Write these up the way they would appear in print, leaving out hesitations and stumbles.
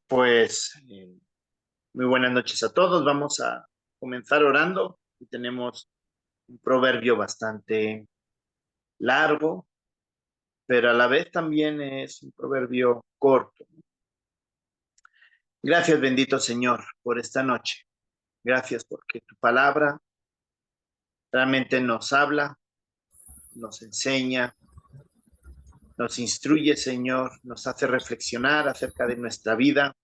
Pues muy buenas noches a todos. Vamos a comenzar orando. Y tenemos un proverbio bastante largo, pero a la vez también es un proverbio corto. Gracias, bendito Señor, por esta noche. Gracias porque tu palabra realmente nos habla, nos enseña, nos instruye, Señor, nos hace reflexionar acerca de nuestra vida.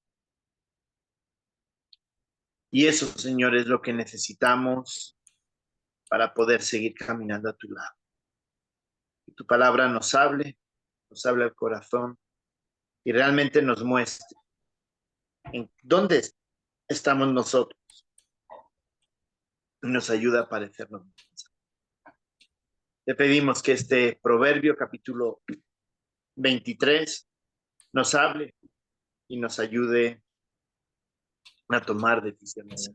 Y eso, Señor, es lo que necesitamos para poder seguir caminando a tu lado. Que tu palabra nos hable al corazón y realmente nos muestre en dónde estamos nosotros y nos ayuda a parecernos. Te pedimos que este proverbio, capítulo 23, nos hable y nos ayude a tomar decisiones.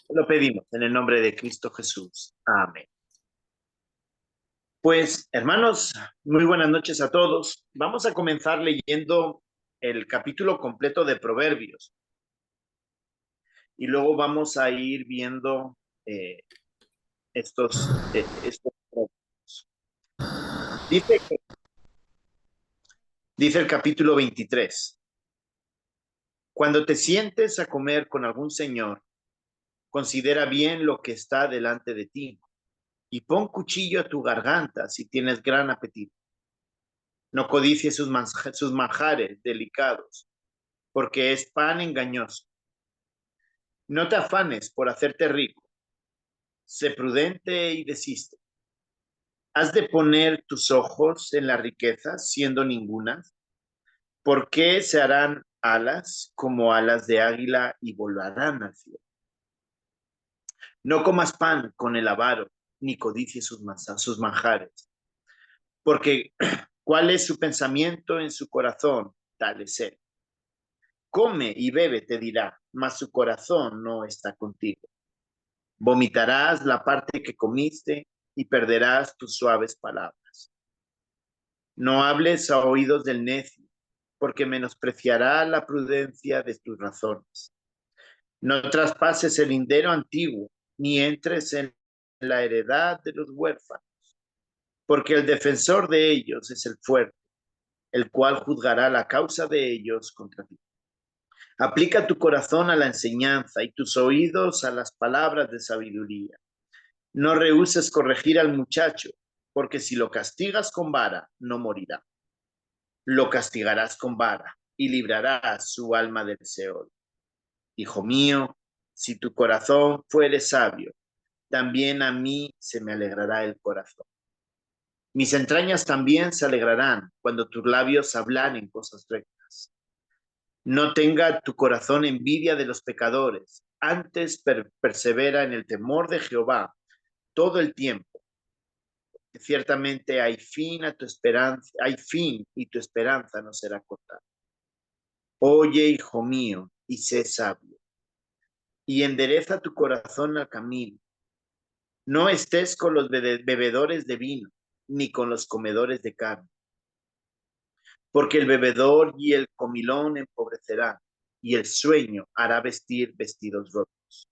Lo pedimos en el nombre de Cristo Jesús. Amén. Pues, hermanos, muy buenas noches a todos. Vamos a comenzar leyendo el capítulo completo de Proverbios. Y luego vamos a ir viendo estos proverbios. Dice, dice el capítulo 23. Cuando te sientes a comer con algún señor, considera bien lo que está delante de ti y pon cuchillo a tu garganta si tienes gran apetito. No codicies sus manjares delicados, porque es pan engañoso. No te afanes por hacerte rico. Sé prudente y desiste. ¿Has de poner tus ojos en la riqueza, siendo ningunas? ¿Por qué se harán alas como alas de águila y volarán al cielo? No comas pan con el avaro, ni codicies sus manjares, porque cuál es su pensamiento en su corazón, tal es él. Come y bebe, te dirá, mas su corazón no está contigo. Vomitarás la parte que comiste y perderás tus suaves palabras. No hables a oídos del necio, porque menospreciará la prudencia de tus razones. No traspases el lindero antiguo, ni entres en la heredad de los huérfanos, porque el defensor de ellos es el fuerte, el cual juzgará la causa de ellos contra ti. Aplica tu corazón a la enseñanza y tus oídos a las palabras de sabiduría. No rehuses corregir al muchacho, porque si lo castigas con vara, no morirá. Lo castigarás con vara y librarás su alma del Seol. Hijo mío, si tu corazón fuere sabio, también a mí se me alegrará el corazón. Mis entrañas también se alegrarán cuando tus labios hablaren cosas rectas. No tenga tu corazón envidia de los pecadores, antes persevera en el temor de Jehová todo el tiempo. Ciertamente hay fin a tu esperanza, hay fin y tu esperanza no será cortada. Oye, hijo mío, y sé sabio, y endereza tu corazón al camino. No estés con los bebedores de vino, ni con los comedores de carne, porque el bebedor y el comilón empobrecerán, y el sueño hará vestir vestidos rotos.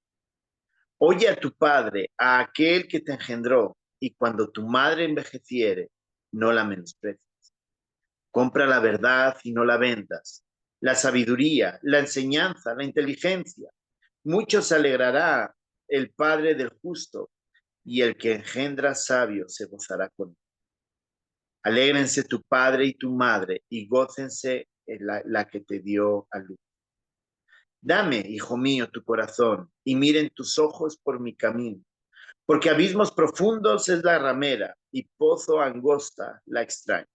Oye a tu padre, a aquel que te engendró, y cuando tu madre envejeciere, no la menosprecies. Compra la verdad y no la vendas, la sabiduría, la enseñanza, la inteligencia. Mucho se alegrará el padre del justo, y el que engendra sabio se gozará con él. Alégrense tu padre y tu madre, y gócense la que te dio a luz. Dame, hijo mío, tu corazón, y miren tus ojos por mi camino, porque abismos profundos es la ramera, y pozo angosta la extraña.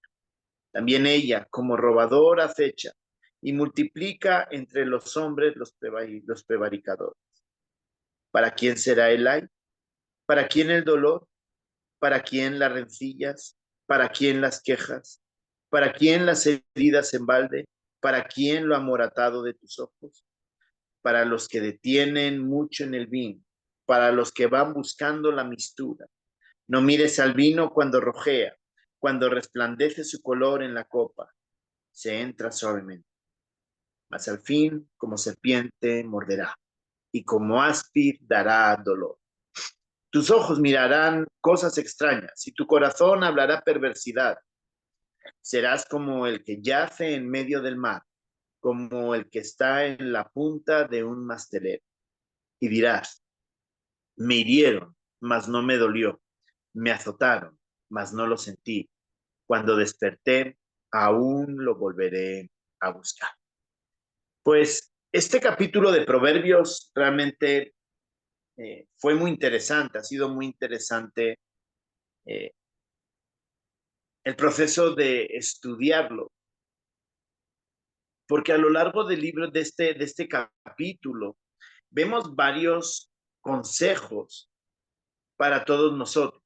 También ella, como robador, acecha, y multiplica entre los hombres los prevaricadores. ¿Para quién será el ay? ¿Para quién el dolor? ¿Para quién las rencillas? ¿Para quién las quejas? ¿Para quién las heridas en balde? ¿Para quién lo amoratado de tus ojos? Para los que detienen mucho en el vino, para los que van buscando la mistura. No mires al vino cuando rojea, cuando resplandece su color en la copa, se entra suavemente. mas al fin, como serpiente, morderá, y como áspid dará dolor. Tus ojos mirarán cosas extrañas, y tu corazón hablará perversidad. Serás como el que yace en medio del mar, como el que está en la punta de un mastelero. Y dirás, me hirieron, mas no me dolió. Me azotaron, mas no lo sentí. Cuando desperté, aún lo volveré a buscar. Pues este capítulo de Proverbios realmente fue muy interesante, ha sido muy interesante eh, el proceso de estudiarlo, porque a lo largo del libro de este capítulo vemos varios consejos para todos nosotros.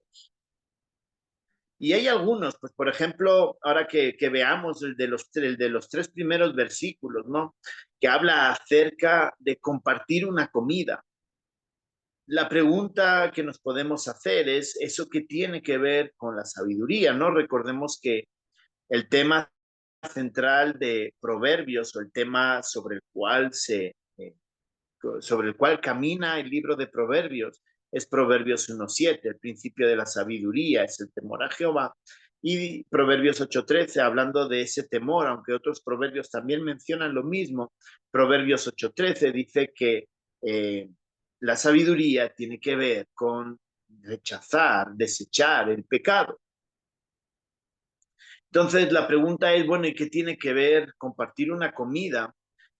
Y hay algunos, pues por ejemplo, ahora que veamos el de los tres primeros versículos, ¿no? Que habla acerca de compartir una comida. La pregunta que nos podemos hacer es, ¿eso qué tiene que ver con la sabiduría, no? Recordemos que el tema central de Proverbios o el tema sobre el cual camina el libro de Proverbios es Proverbios 1.7, el principio de la sabiduría es el temor a Jehová. Y Proverbios 8.13, hablando de ese temor, aunque otros proverbios también mencionan lo mismo, Proverbios 8.13 dice que la sabiduría tiene que ver con rechazar, desechar el pecado. Entonces la pregunta es, bueno, ¿y qué tiene que ver compartir una comida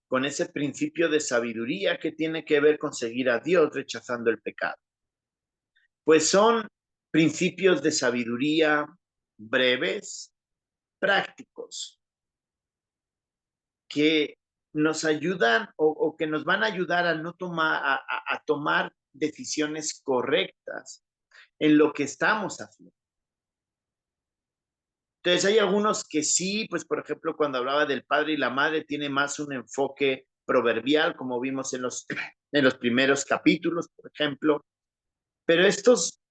con ese principio de sabiduría que tiene que ver con seguir a Dios rechazando el pecado? Pues son principios de sabiduría breves, prácticos, que nos ayudan o que nos van a ayudar a no tomar, a tomar decisiones correctas en lo que estamos haciendo. Entonces hay algunos que sí, pues por ejemplo, cuando hablaba del padre y la madre, tiene más un enfoque proverbial, como vimos en los primeros capítulos, por ejemplo. Pero estos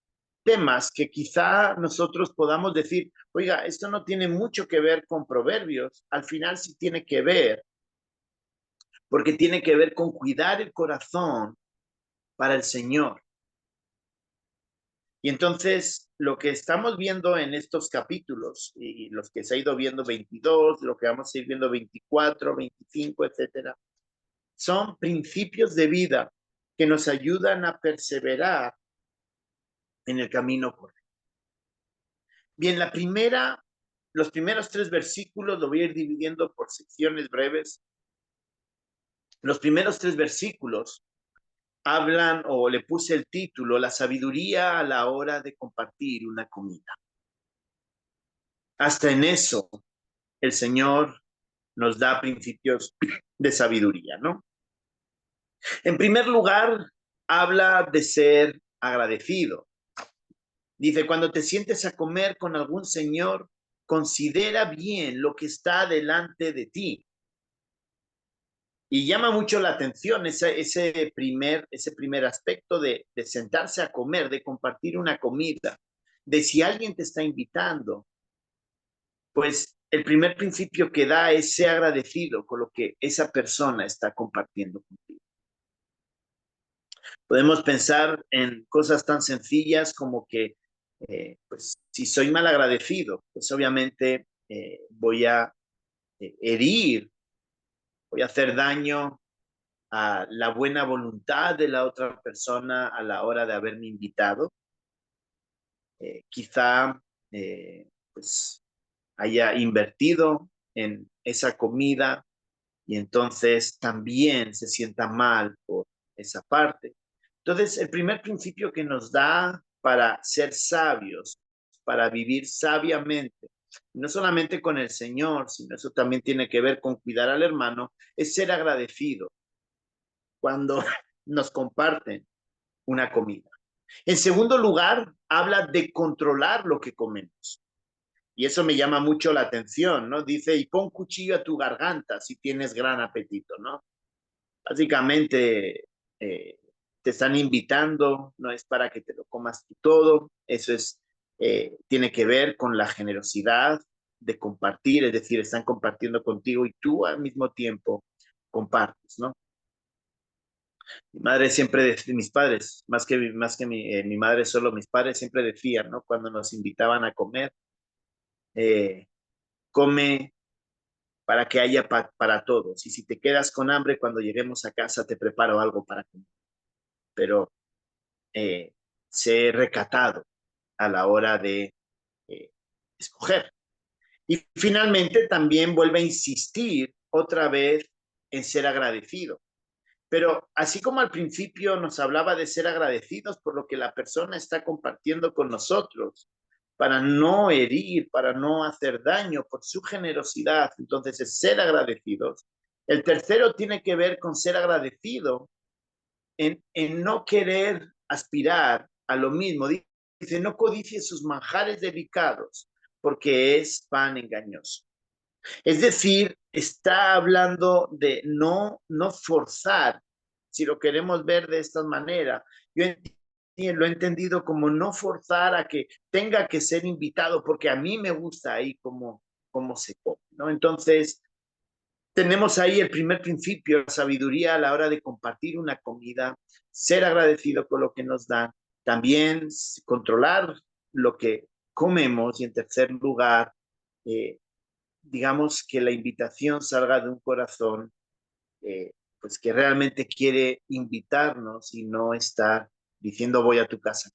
temas que quizá nosotros podamos decir, oiga, esto no tiene mucho que ver con proverbios, al final sí tiene que ver, porque tiene que ver con cuidar el corazón para el Señor. Y entonces lo que estamos viendo en estos capítulos y los que se ha ido viendo 22, lo que vamos a ir viendo 24, 25, etcétera, son principios de vida que nos ayudan a perseverar en el camino correcto. Bien, los primeros tres versículos lo voy a ir dividiendo por secciones breves. Los primeros tres versículos hablan o le puse el título, la sabiduría a la hora de compartir una comida. Hasta en eso el Señor nos da principios de sabiduría, ¿no? En primer lugar, habla de ser agradecido. Dice, cuando te sientes a comer con algún señor, considera bien lo que está delante de ti. Y llama mucho la atención ese primer aspecto de sentarse a comer, de compartir una comida, de si alguien te está invitando, pues el primer principio que da es ser agradecido con lo que esa persona está compartiendo contigo. Podemos pensar en cosas tan sencillas como que, pues, si soy mal agradecido, pues obviamente voy a herir, voy a hacer daño a la buena voluntad de la otra persona a la hora de haberme invitado. Quizá pues haya invertido en esa comida y entonces también se sienta mal por esa parte. Entonces, el primer principio que nos da para ser sabios, para vivir sabiamente, no solamente con el Señor, sino eso también tiene que ver con cuidar al hermano, es ser agradecido cuando nos comparten una comida. En segundo lugar, habla de controlar lo que comemos. Y eso me llama mucho la atención, ¿no? Dice, y pon cuchillo a tu garganta si tienes gran apetito, ¿no? Básicamente, te están invitando, no es para que te lo comas tú todo, eso tiene que ver con la generosidad de compartir, es decir, están compartiendo contigo y tú al mismo tiempo compartes, ¿no? Mi madre siempre, mis padres, mi madre, solo mis padres siempre decían, ¿no? Cuando nos invitaban a comer, eh, come para que haya para todos. Y si te quedas con hambre, cuando lleguemos a casa te preparo algo para comer. Pero sé recatado a la hora de eh, escoger. Y finalmente también vuelve a insistir otra vez en ser agradecido. Pero así como al principio nos hablaba de ser agradecidos por lo que la persona está compartiendo con nosotros, para no herir, para no hacer daño, por su generosidad, entonces es ser agradecidos. El tercero tiene que ver con ser agradecido en no querer aspirar a lo mismo. Dice, no codicie sus manjares delicados, porque es pan engañoso. Es decir, está hablando de no forzar, si lo queremos ver de esta manera. Yo lo he entendido como no forzar a que tenga que ser invitado, porque a mí me gusta ahí como se come, ¿no? Entonces, tenemos ahí el primer principio, la sabiduría a la hora de compartir una comida, ser agradecido con lo que nos dan, también controlar lo que comemos y en tercer lugar, eh, digamos que la invitación salga de un corazón pues que realmente quiere invitarnos y no estar diciendo voy a tu casa.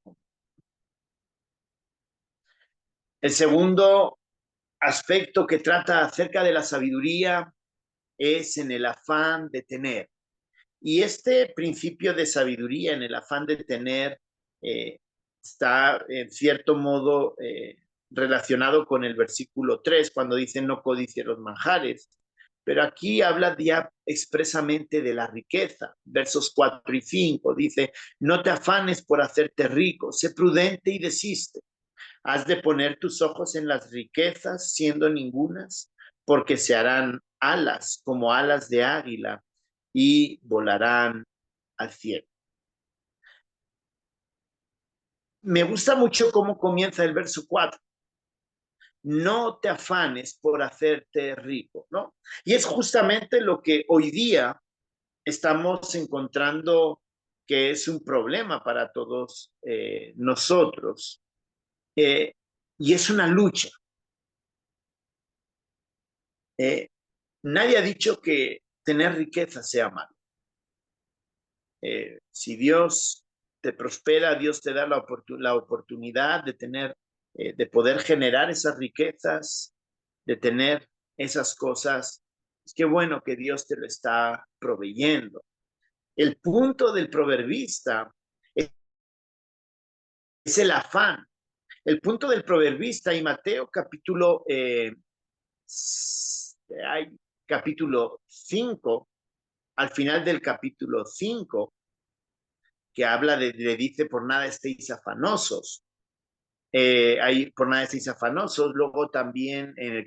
El segundo aspecto que trata acerca de la sabiduría es en el afán de tener. Y este principio de sabiduría en el afán de tener está en cierto modo relacionado con el versículo 3 cuando dice no codicie los manjares. Pero aquí habla ya expresamente de la riqueza. Versos 4 y 5 dice, no te afanes por hacerte rico, sé prudente y desiste. Has de poner tus ojos en las riquezas, siendo ningunas, porque se harán alas como alas de águila y volarán al cielo. Me gusta mucho cómo comienza el verso 4. No te afanes por hacerte rico, ¿no? Y es justamente lo que hoy día estamos encontrando que es un problema para todos nosotros. Eh, y es una lucha. Eh, Nadie ha dicho que tener riqueza sea malo. Si Dios te prospera, Dios te da la oportunidad de tener, de poder generar esas riquezas, de tener esas cosas. Es que bueno que Dios te lo está proveyendo. El punto del proverbista es el afán. El punto del proverbista y Mateo capítulo 5, al final del capítulo 5, que habla le dice por nada estéis afanosos. Hay por nada estéis afanosos. Luego también en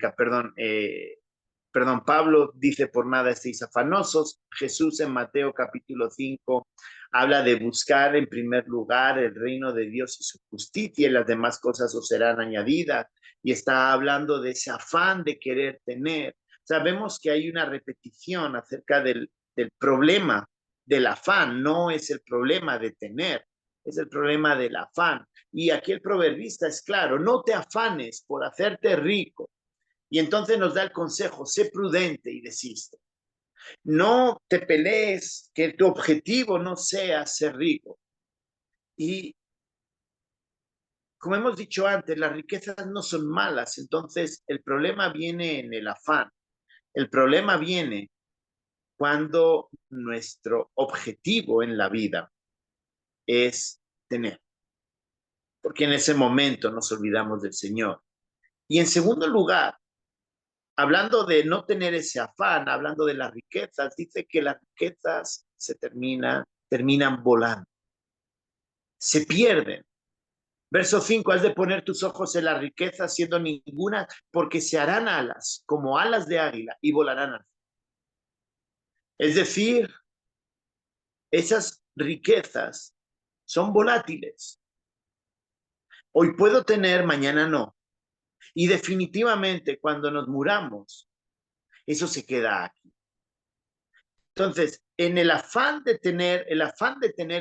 perdón, Pablo dice por nada estéis afanosos. Jesús en Mateo capítulo 5 habla de buscar en primer lugar el reino de Dios y su justicia y las demás cosas os serán añadidas. Y está hablando de ese afán de querer tener. Sabemos que hay una repetición acerca del problema del afán, no es el problema de tener, es el problema del afán. Y aquí el proverbista es claro, no te afanes por hacerte rico. Y entonces nos da el consejo, sé prudente y desiste. No te pelees, que tu objetivo no sea ser rico. Y como hemos dicho antes, las riquezas no son malas, entonces el problema viene en el afán. El problema viene cuando nuestro objetivo en la vida es tener, porque en ese momento nos olvidamos del Señor. Y en segundo lugar, hablando de no tener ese afán, hablando de las riquezas, dice que las riquezas terminan volando, se pierden. Verso 5, has de poner tus ojos en las riquezas siendo ninguna, porque se harán alas, como alas de águila, y volarán al cielo. Es decir, esas riquezas son volátiles. Hoy puedo tener, mañana no. Y definitivamente cuando nos muramos, eso se queda aquí. Entonces, el afán de tener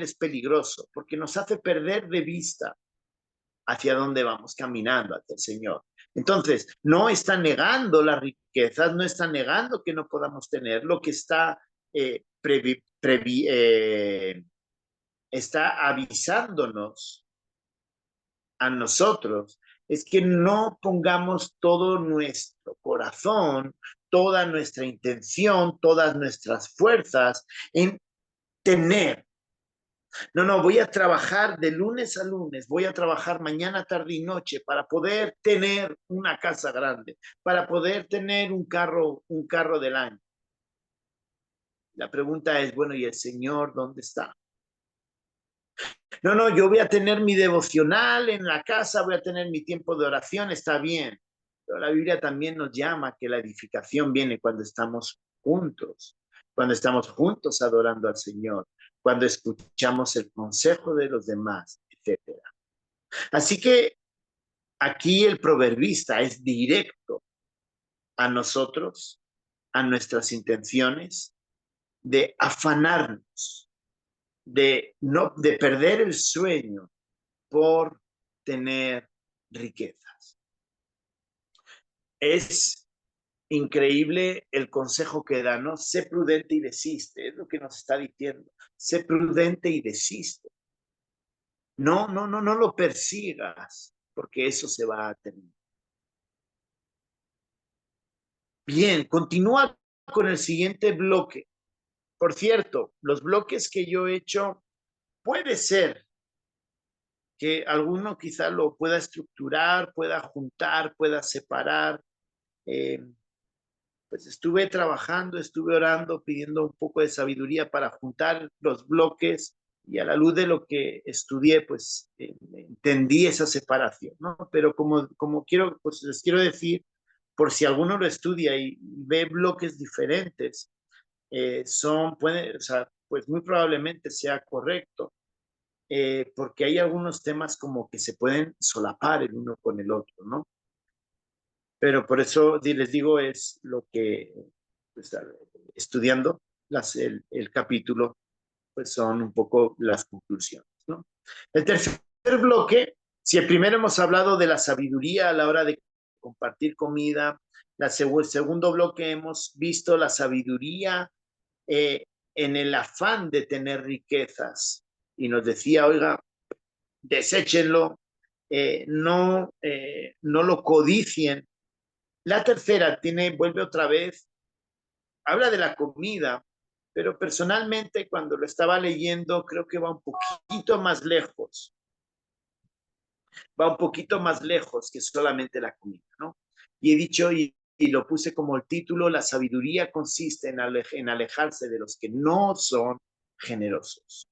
es peligroso porque nos hace perder de vista hacia dónde vamos caminando, hacia el Señor. Entonces, no está negando las riquezas, no está negando que no podamos tener, lo que está, está avisándonos a nosotros es que no pongamos todo nuestro corazón, toda nuestra intención, todas nuestras fuerzas en tener. No, voy a trabajar de lunes a lunes, voy a trabajar mañana, tarde y noche para poder tener una casa grande, para poder tener un carro del año. La pregunta es, bueno, ¿y el Señor dónde está? No, yo voy a tener mi devocional en la casa, voy a tener mi tiempo de oración, está bien. Pero la Biblia también nos llama que la edificación viene cuando estamos juntos adorando al Señor, cuando escuchamos el consejo de los demás, etcétera. Así que aquí el proverbista es directo a nosotros, a nuestras intenciones, de afanarnos, de perder el sueño por tener riquezas. Es increíble el consejo que da, ¿no? Sé prudente y desiste, es lo que nos está diciendo. Sé prudente y desiste. No lo persigas, porque eso se va a terminar. Bien, continúa con el siguiente bloque. Por cierto, los bloques que yo he hecho, puede ser que alguno quizá lo pueda estructurar, pueda juntar, pueda separar. Eh, pues estuve trabajando, estuve orando, pidiendo un poco de sabiduría para juntar los bloques y a la luz de lo que estudié, pues entendí esa separación, ¿no? Pero como quiero, pues les quiero decir, por si alguno lo estudia y ve bloques diferentes, o sea, pues muy probablemente sea correcto, porque hay algunos temas como que se pueden solapar el uno con el otro, ¿no? Pero por eso les digo, es lo que, pues, estudiando el capítulo, pues son un poco las conclusiones, ¿no? El tercer bloque, si el primero hemos hablado de la sabiduría a la hora de compartir comida, el segundo bloque hemos visto la sabiduría en el afán de tener riquezas. Y nos decía, oiga, deséchenlo, no lo codicien. La tercera vuelve otra vez, habla de la comida, pero personalmente cuando lo estaba leyendo creo que va un poquito más lejos, que solamente la comida, ¿no? Y he dicho y lo puse como el título, la sabiduría consiste en alejarse de los que no son generosos.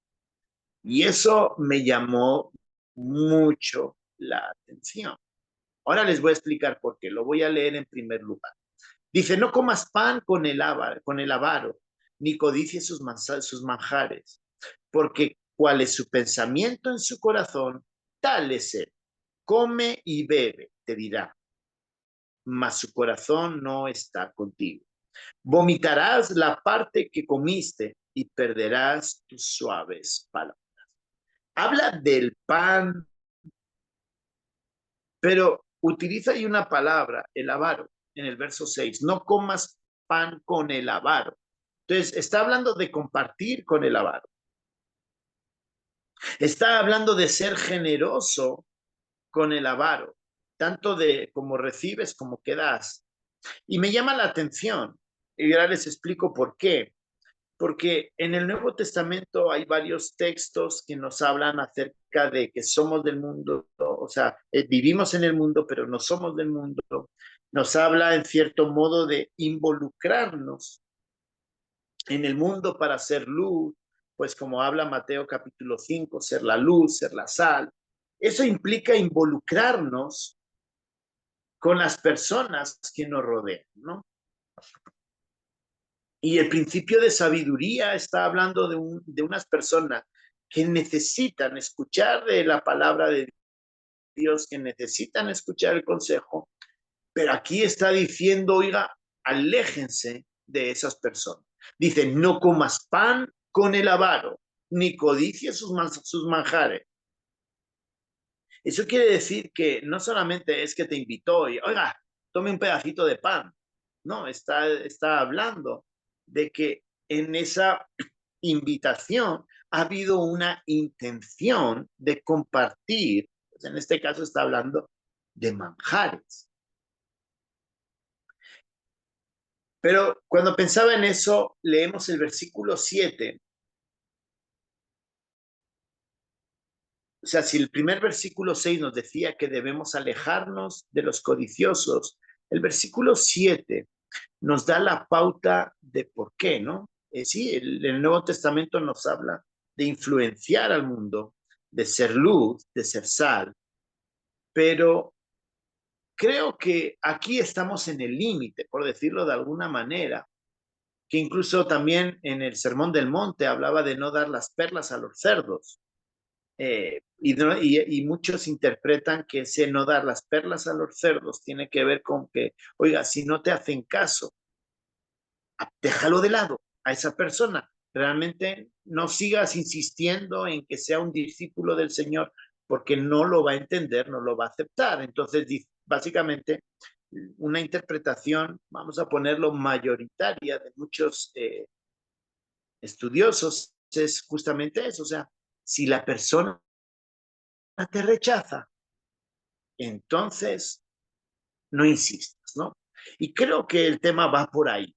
Y eso me llamó mucho la atención. Ahora les voy a explicar por qué. Lo voy a leer en primer lugar. Dice, no comas pan con el avaro, ni codicies sus manjares, porque cuál es su pensamiento en su corazón, tal es él. Come y bebe, te dirá, mas su corazón no está contigo. Vomitarás la parte que comiste y perderás tus suaves palabras. Habla del pan, pero utiliza ahí una palabra, el avaro, en el verso 6. No comas pan con el avaro. Entonces, está hablando de compartir con el avaro. Está hablando de ser generoso con el avaro, tanto de como recibes como que das. Y me llama la atención, y ahora les explico por qué. Porque en el Nuevo Testamento hay varios textos que nos hablan acerca de que somos del mundo, o sea, vivimos en el mundo, pero no somos del mundo. Nos habla en cierto modo de involucrarnos en el mundo para ser luz, pues como habla Mateo capítulo 5, ser la luz, ser la sal. Eso implica involucrarnos con las personas que nos rodean, ¿no? Y el principio de sabiduría está hablando de unas personas que necesitan escuchar de la palabra de Dios, que necesitan escuchar el consejo, pero aquí está diciendo, oiga, aléjense de esas personas. Dice, no comas pan con el avaro, ni codicies sus manjares. Eso quiere decir que no solamente es que te invitó y, oiga, tome un pedacito de pan. No, está hablando de que en esa invitación ha habido una intención de compartir. Pues en este caso está hablando de manjares. Pero cuando pensaba en eso, leemos el versículo 7. O sea, si el primer versículo 6 nos decía que debemos alejarnos de los codiciosos, el versículo 7 nos da la pauta de por qué, ¿no? Sí, el Nuevo Testamento nos habla de influenciar al mundo, de ser luz, de ser sal, pero creo que aquí estamos en el límite, por decirlo de alguna manera, que incluso también en el Sermón del Monte hablaba de no dar las perlas a los cerdos. Y muchos interpretan que ese no dar las perlas a los cerdos tiene que ver con que, oiga, si no te hacen caso, déjalo de lado a esa persona. Realmente no sigas insistiendo en que sea un discípulo del Señor porque no lo va a entender, no lo va a aceptar. Entonces, básicamente, una interpretación, vamos a ponerlo mayoritaria de muchos estudiosos, es justamente eso. O sea, si la persona te rechaza, entonces no insistas, ¿no? Y creo que el tema va por ahí.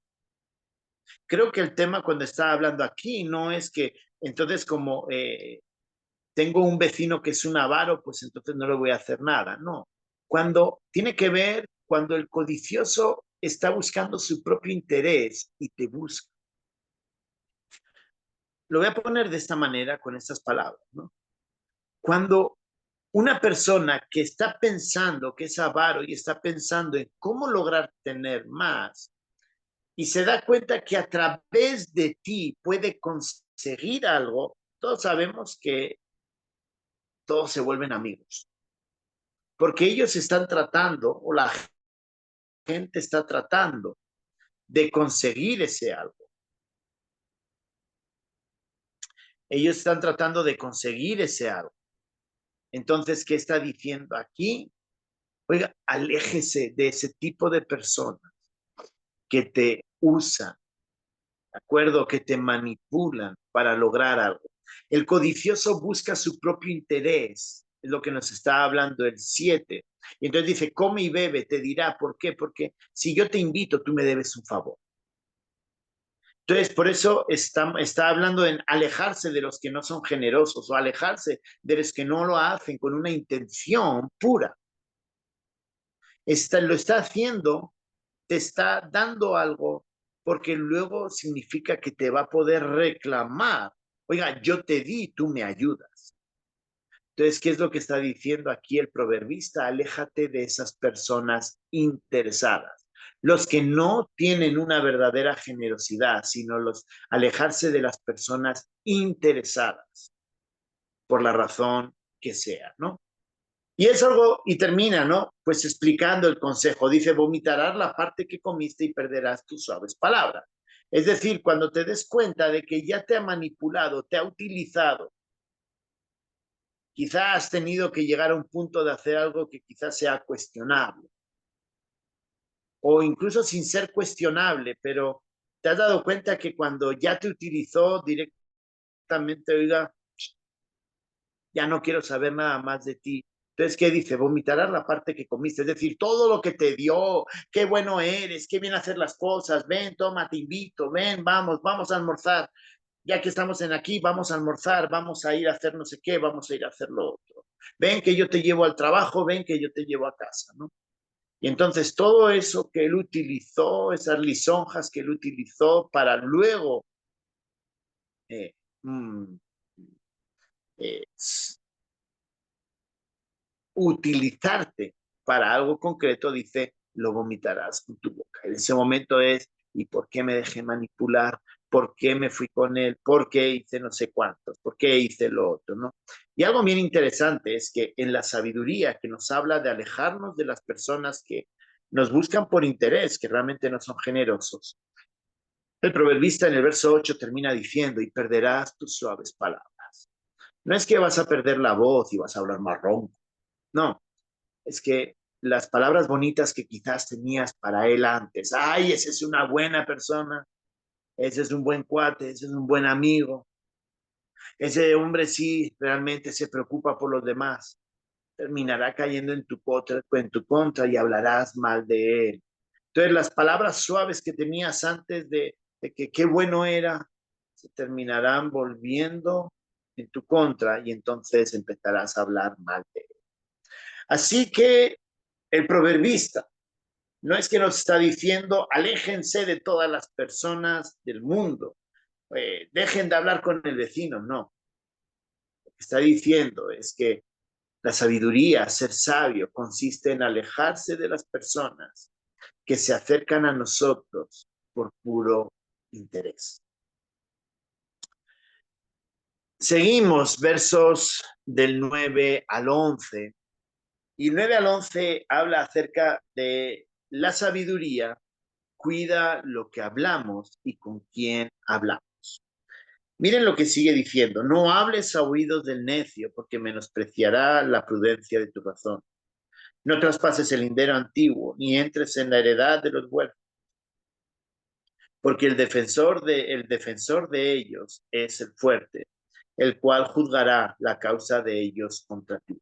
Creo que el tema cuando está hablando aquí no es que entonces como tengo un vecino que es un avaro, pues entonces no le voy a hacer nada. No. Cuando tiene que ver, cuando el codicioso está buscando su propio interés y te busca. Lo voy a poner de esta manera, con estas palabras, ¿no? Cuando una persona que está pensando que es avaro y está pensando en cómo lograr tener más, y se da cuenta que a través de ti puede conseguir algo, todos sabemos que todos se vuelven amigos, porque ellos están tratando, o la gente está tratando de conseguir ese algo. Ellos están tratando de conseguir ese algo. Entonces, ¿qué está diciendo aquí? Oiga, aléjese de ese tipo de personas que te usan, ¿de acuerdo? Que te manipulan para lograr algo. El codicioso busca su propio interés, es lo que nos está hablando el 7. Y entonces dice, come y bebe, te dirá, ¿por qué? Porque si yo te invito, tú me debes un favor. Entonces, por eso está hablando en alejarse de los que no son generosos o alejarse de los que no lo hacen con una intención pura. Lo está haciendo, te está dando algo, porque luego significa que te va a poder reclamar. Oiga, yo te di, tú me ayudas. Entonces, ¿qué es lo que está diciendo aquí el proverbista? Aléjate de esas personas interesadas. Los que no tienen una verdadera generosidad, sino alejarse de las personas interesadas, por la razón que sea, ¿no? Y es algo, y termina, ¿no? Pues explicando el consejo. Dice, vomitarás la parte que comiste y perderás tus suaves palabras. Es decir, cuando te des cuenta de que ya te ha manipulado, te ha utilizado, quizás has tenido que llegar a un punto de hacer algo que quizás sea cuestionable, o incluso sin ser cuestionable, pero te has dado cuenta que cuando ya te utilizó directamente, oiga, ya no quiero saber nada más de ti. Entonces, ¿qué dice? Vomitarás la parte que comiste, es decir, todo lo que te dio, qué bueno eres, qué bien hacer las cosas, ven, toma, te invito, ven, vamos a almorzar. Ya que estamos en aquí, vamos a almorzar, vamos a ir a hacer no sé qué, vamos a ir a hacer lo otro. Ven que yo te llevo al trabajo, ven que yo te llevo a casa, ¿no? Y entonces todo eso que él utilizó, esas lisonjas que él utilizó para luego eh, mm, eh, utilizarte para algo concreto, dice, lo vomitarás con tu boca. En ese momento es, ¿y por qué me dejé manipular? ¿Por qué me fui con él? ¿Por qué hice no sé cuántos? ¿Por qué hice lo otro? ¿No? Y algo bien interesante es que en la sabiduría que nos habla de alejarnos de las personas que nos buscan por interés, que realmente no son generosos, El proverbista en el verso 8 termina diciendo, y perderás tus suaves palabras. No es que vas a perder la voz y vas a hablar más ronco. No, es que las palabras bonitas que quizás tenías para él antes, ay, esa es una buena persona, ese es un buen cuate, ese es un buen amigo, ese hombre sí realmente se preocupa por los demás, terminará cayendo en tu contra y hablarás mal de él. Entonces las palabras suaves que tenías antes de que qué bueno era, se terminarán volviendo en tu contra y entonces empezarás a hablar mal de él. Así que el proverbista no es que nos está diciendo aléjense de todas las personas del mundo, dejen de hablar con el vecino, no. Lo que está diciendo es que la sabiduría, ser sabio, consiste en alejarse de las personas que se acercan a nosotros por puro interés. Seguimos versos del 9 al 11. Y 9 al 11 habla acerca de la sabiduría, cuida lo que hablamos y con quién hablamos. Miren lo que sigue diciendo, no hables a oídos del necio porque menospreciará la prudencia de tu razón. No traspases el lindero antiguo, ni entres en la heredad de los huérfanos, porque el defensor de ellos es el fuerte, el cual juzgará la causa de ellos contra ti.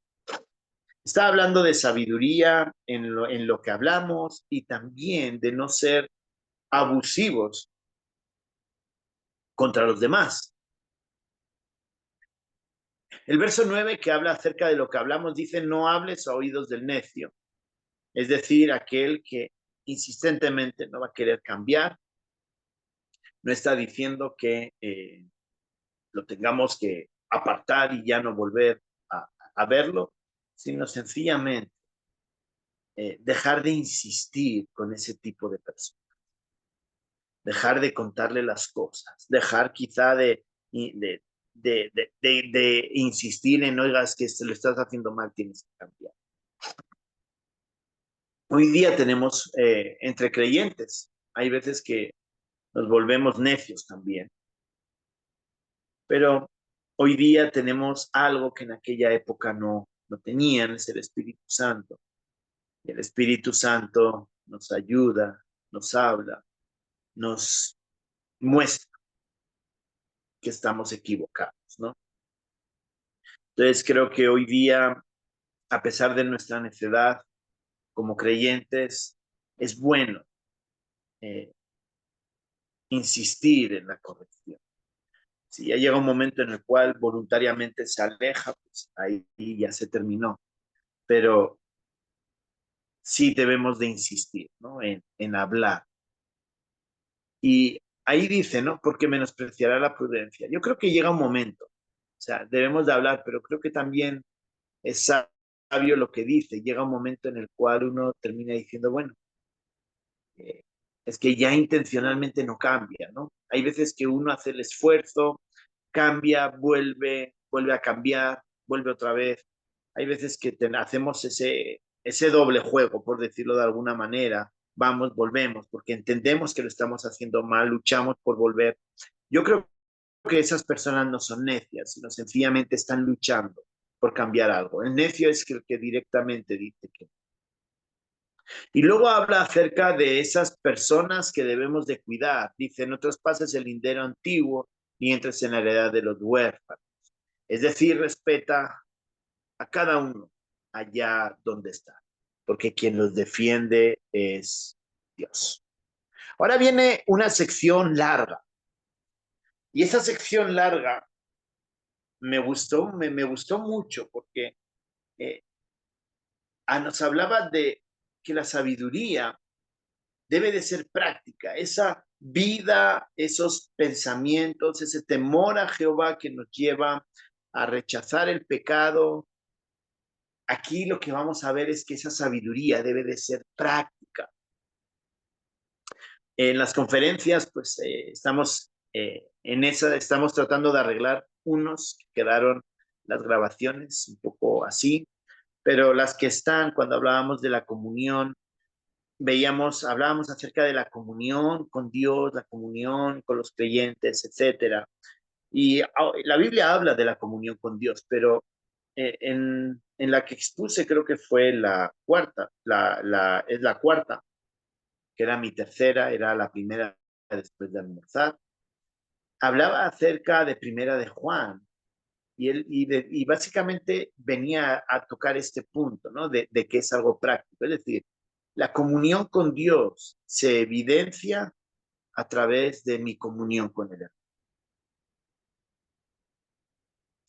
Está hablando de sabiduría en lo que hablamos y también de no ser abusivos contra los demás. El verso 9 que habla acerca de lo que hablamos dice, no hables a oídos del necio, es decir, aquel que insistentemente no va a querer cambiar, no está diciendo que lo tengamos que apartar y ya no volver a verlo, sino sencillamente dejar de insistir con ese tipo de personas, dejar de contarle las cosas, dejar quizá de insistir en, oigas, que se lo estás haciendo mal, tienes que cambiar. Hoy día tenemos entre creyentes, hay veces que nos volvemos necios también, pero hoy día tenemos algo que en aquella época no tenían, es el Espíritu Santo. Y el Espíritu Santo nos ayuda, nos habla, nos muestra que estamos equivocados, ¿no? Entonces creo que hoy día, a pesar de nuestra necedad como creyentes, es bueno eh, insistir en la corrección. Si ya llega un momento en el cual voluntariamente se aleja, pues ahí ya se terminó. Pero sí debemos de insistir, ¿no? En hablar. Y ahí dice, ¿no? Porque menospreciará la prudencia. Yo creo que llega un momento, o sea, debemos de hablar, pero creo que también es sabio lo que dice. Llega un momento en el cual uno termina diciendo, bueno, eh, es que ya intencionalmente no cambia, ¿no? Hay veces que uno hace el esfuerzo, cambia, vuelve a cambiar, vuelve otra vez. Hay veces que hacemos ese doble juego, por decirlo de alguna manera. Vamos, volvemos, porque entendemos que lo estamos haciendo mal, luchamos por volver. Yo creo que esas personas no son necias, sino sencillamente están luchando por cambiar algo. El necio es el que directamente dice que. Y luego habla acerca de esas personas que debemos de cuidar. Dice, no traspases el lindero antiguo ni entres en la heredad de los huérfanos. Es decir, respeta a cada uno allá donde está, porque quien los defiende es Dios. Ahora viene una sección larga, y esa sección larga me gustó mucho porque eh, nos hablaba de que la sabiduría debe de ser práctica, esa vida, esos pensamientos, ese temor a Jehová que nos lleva a rechazar el pecado. Aquí lo que vamos a ver es que esa sabiduría debe de ser práctica. En las conferencias, pues estamos tratando de arreglar unos que quedaron las grabaciones un poco así, pero las que están, cuando hablábamos de la comunión, hablábamos acerca de la comunión con Dios, la comunión con los creyentes, etcétera. Y la Biblia habla de la comunión con Dios, pero en la que expuse creo que fue la cuarta, es la cuarta, que era mi tercera, era la primera después de almorzar. Hablaba acerca de Primera de Juan y básicamente venía a tocar este punto, ¿no? De que es algo práctico. Es decir, la comunión con Dios se evidencia a través de mi comunión con el hermano.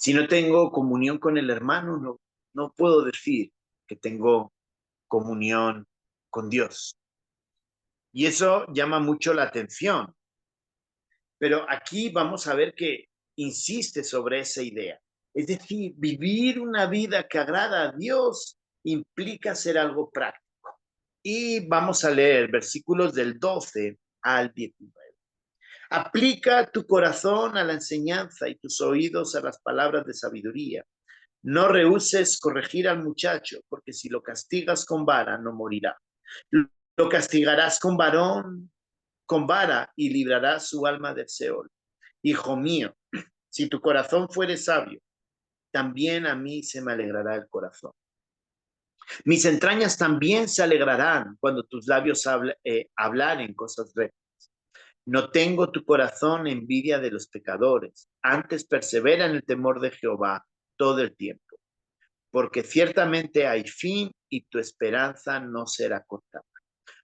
Si no tengo comunión con el hermano, no puedo decir que tengo comunión con Dios. Y eso llama mucho la atención. Pero aquí vamos a ver que insiste sobre esa idea. Es decir, vivir una vida que agrada a Dios implica hacer algo práctico. Y vamos a leer versículos del 12 al 19. Aplica tu corazón a la enseñanza y tus oídos a las palabras de sabiduría. No rehuses corregir al muchacho, porque si lo castigas con vara, no morirá. Lo castigarás con vara y librarás su alma del Seol. Hijo mío, si tu corazón fuere sabio, también a mí se me alegrará el corazón. Mis entrañas también se alegrarán cuando tus labios hablaren cosas rectas. No tengo tu corazón envidia de los pecadores, antes persevera en el temor de Jehová todo el tiempo, porque ciertamente hay fin y tu esperanza no será cortada.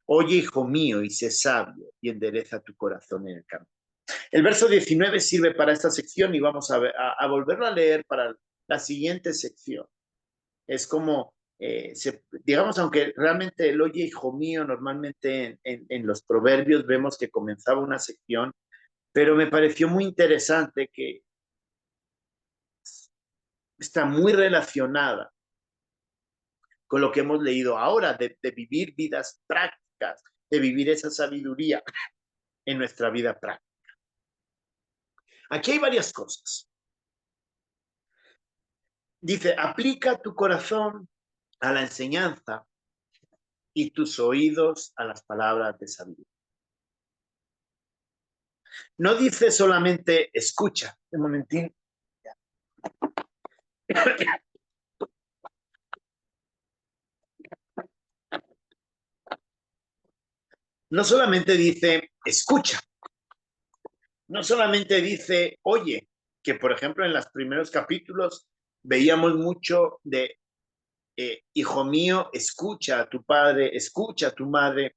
Oye, hijo mío, y sé sabio y endereza tu corazón en el camino. El verso 19 sirve para esta sección y vamos a volverlo a leer para la siguiente sección. Es como, digamos, aunque realmente el oye, hijo mío, normalmente en los proverbios vemos que comenzaba una sección, pero me pareció muy interesante que está muy relacionada con lo que hemos leído ahora, de vivir vidas prácticas, de vivir esa sabiduría en nuestra vida práctica. Aquí hay varias cosas. Dice, aplica tu corazón a la enseñanza y tus oídos a las palabras de sabiduría. No dice solamente escucha. Un momentín. No solamente dice escucha. No solamente dice oye, que por ejemplo en los primeros capítulos veíamos mucho de hijo mío, escucha a tu padre, escucha a tu madre.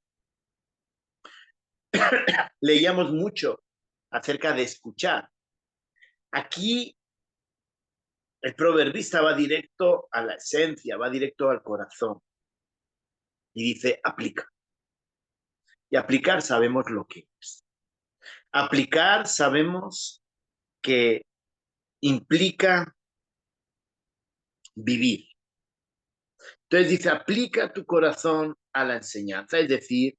Leíamos mucho acerca de escuchar. Aquí el proverbista va directo a la esencia, va directo al corazón y dice aplica. Y aplicar sabemos lo que es. Aplicar sabemos que implica vivir. Entonces dice, aplica tu corazón a la enseñanza, es decir,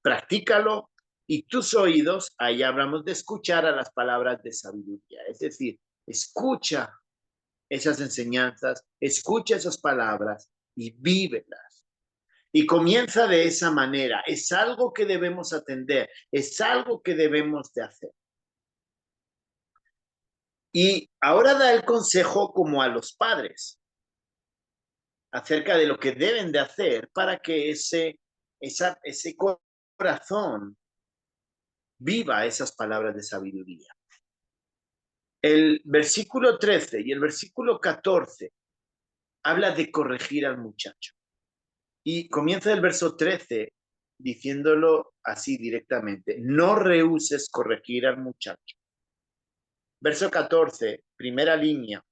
practícalo y tus oídos, ahí hablamos de escuchar a las palabras de sabiduría, es decir, escucha esas enseñanzas, escucha esas palabras y vívelas. Y comienza de esa manera, es algo que debemos atender, es algo que debemos de hacer. Y ahora da el consejo como a los padres acerca de lo que deben de hacer para que ese corazón viva esas palabras de sabiduría. El versículo 13 y el versículo 14 habla de corregir al muchacho. Y comienza el verso 13 diciéndolo así directamente, no rehuses corregir al muchacho. Verso 14, primera línea,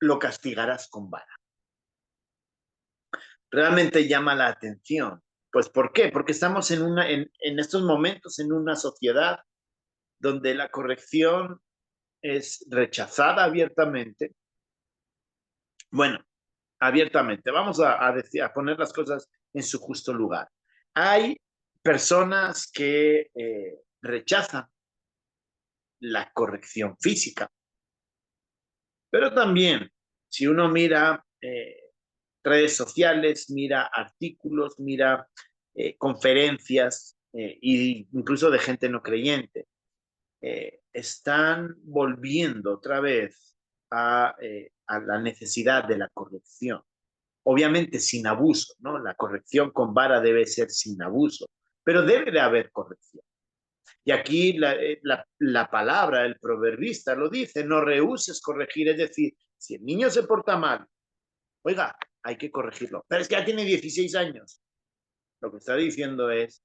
lo castigarás con vara. Realmente llama la atención. Pues ¿por qué? Porque estamos en estos momentos en una sociedad donde la corrección es rechazada abiertamente. Bueno, abiertamente. Vamos a poner las cosas en su justo lugar. Hay personas que rechazan la corrección física, pero también, si uno mira redes sociales, mira artículos, mira conferencias, incluso de gente no creyente. Están volviendo otra vez a la necesidad de la corrección. Obviamente sin abuso, ¿no? La corrección con vara debe ser sin abuso, pero debe de haber corrección. Y aquí la palabra, el proverbista lo dice, no rehuses corregir, es decir, si el niño se porta mal, oiga, hay que corregirlo, pero es que ya tiene 16 años. Lo que está diciendo es,